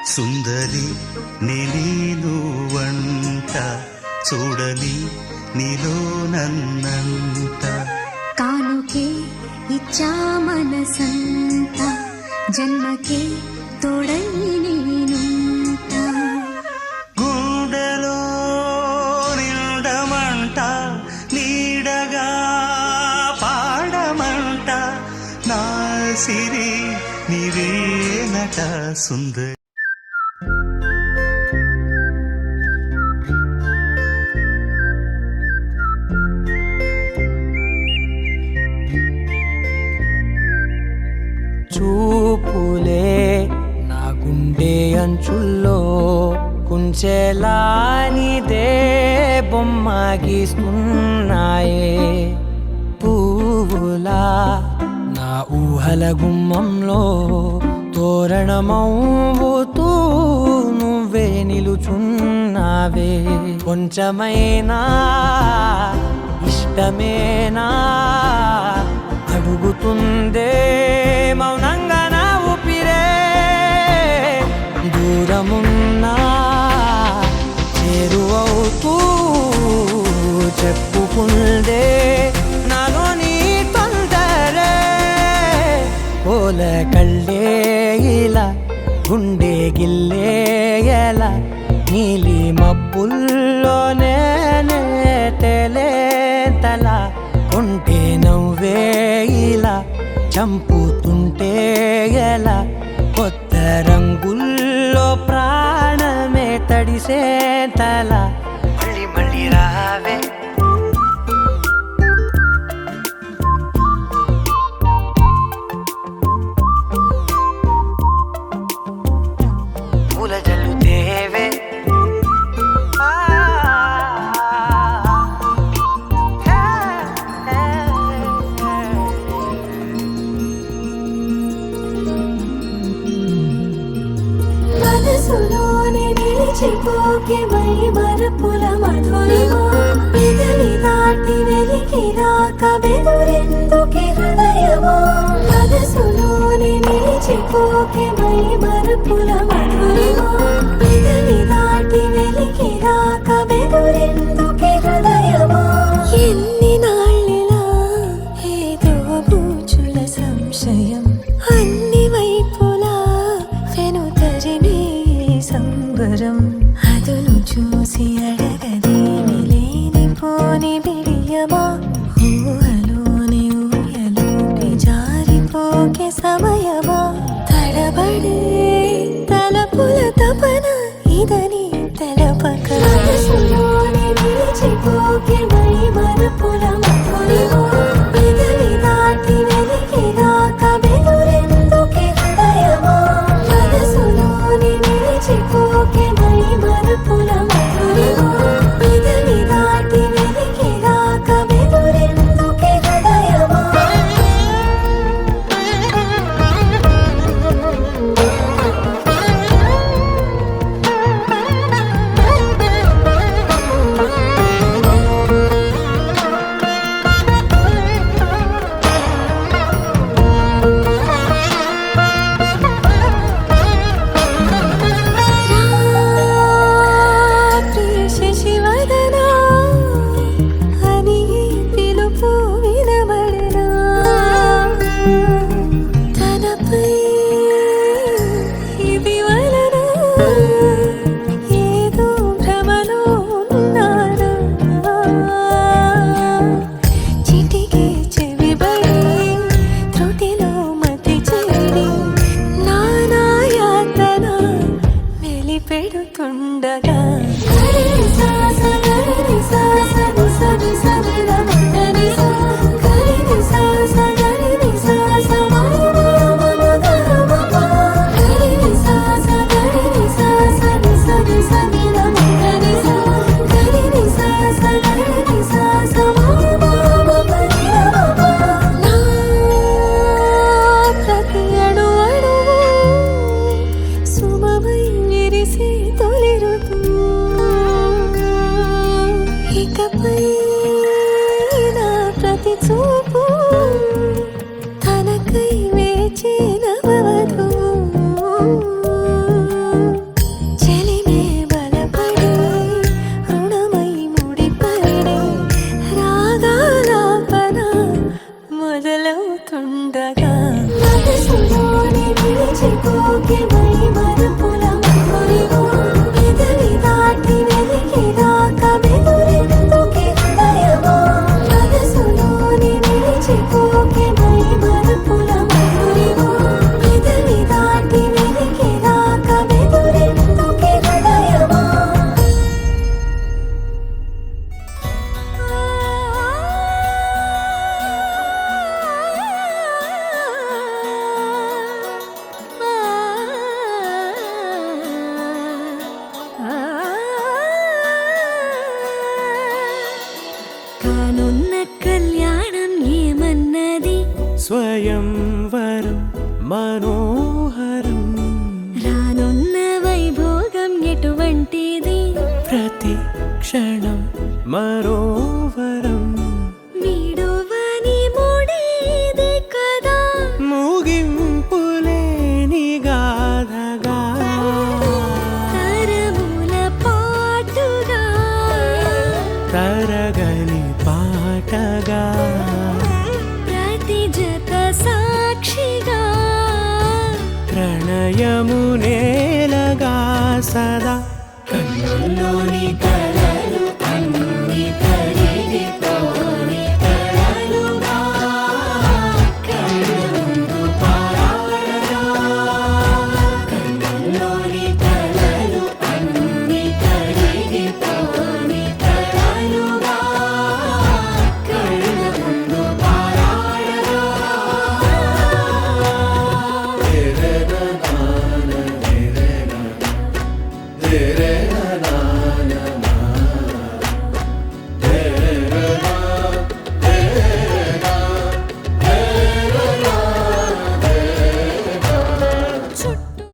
సుందరి నీను వంట చూడని నీలో నన్నంట కానుకే ఇచ్చా మనసంత జన్మకే తోడై నేనుంట గుండెలో నిండమంట నీడగా పాడమంట నా సిరి నీవేనట సుందరి. చూపులే నా గుండె అంచుల్లో కుంచెలా నీదే బొమ్మ గీస్తున్నాయే పువ్వులా నా ఊహల గుమ్మంలో తోరణమవుతూ నువ్వే నిలుచున్నావే కొంచెమైనా ఇష్టమేనా అడుగుతుందే మౌనంగా నా ఊపిరే దూరమున్నా చేరువవుతూ చెప్పుకుందే నాలో నీ తొందరే పోల కళ్ళే ఇలా గుండె గిల్లే ఎలా నీలి మబ్బుల్లోనే తల కొంటే నవ్వే ఇలా చంపుతుంటే ఎలా కొత్త రంగుల్లో ప్రాణమే తడిసే తల మళ్ళీ మళ్ళీ రావే పూల జల్లుతేవే మనసులోనే నిలిచిపోకే మై మరపుల మధురిమా పెదవి దాటి వెలికి రాక బెదురెందుకే హృదయమా మనసులోనే నిలిచిపోకే మై మరపుల మధురిమా పెదవి దాటి వెలికి రాక బెదురెందుకే హృదయమా ఎన్ని నాళ్ళిలా ఏదో బూచుల సంశయం అన్ని వైపులా వెనుతరినే సంబరం అదును చూసి అడగదేమి లేనిపోని బిడియమా ఊహలోని ఊయలోకి జారిపోకే సమయమా తడబడే తలపుల తపన ఇదని తెలపక మనసులోని నిలిచిపోకే మై మరపుల మధురిమా పెదవి దాటి వెలికి రాక బెదురెందుకే హృదయమా మనసులోని నిలిచిపోకే మై మరపుల మధురిమా పెదవి దాటి వెలికి రాక బెదురెందుకే హృదయమా శశివదనా అని పిలుపు వినబడనా తనపై ఇది వలన ఏదో భ్రమలో ఉన్నానా చిటికి చెవిబడి త్రుటిలో మతి చెడి నానాయాతన వెలిపెడుతుండగా ప్రతి అణు అణువు సుమమై విరిసే తొలి ఋతువు ఇకపై నా ప్రతి చూపు తనకై వేచి నవవధువు క్షణం మరో వరం విడువని ముడేది కదా ముగింపులేని గాథగా తరముల పాటుగా తరగని పాటగా ప్రతి జత సాక్షిగా ప్రణయము నేలగా సదా కన్నుల్లోని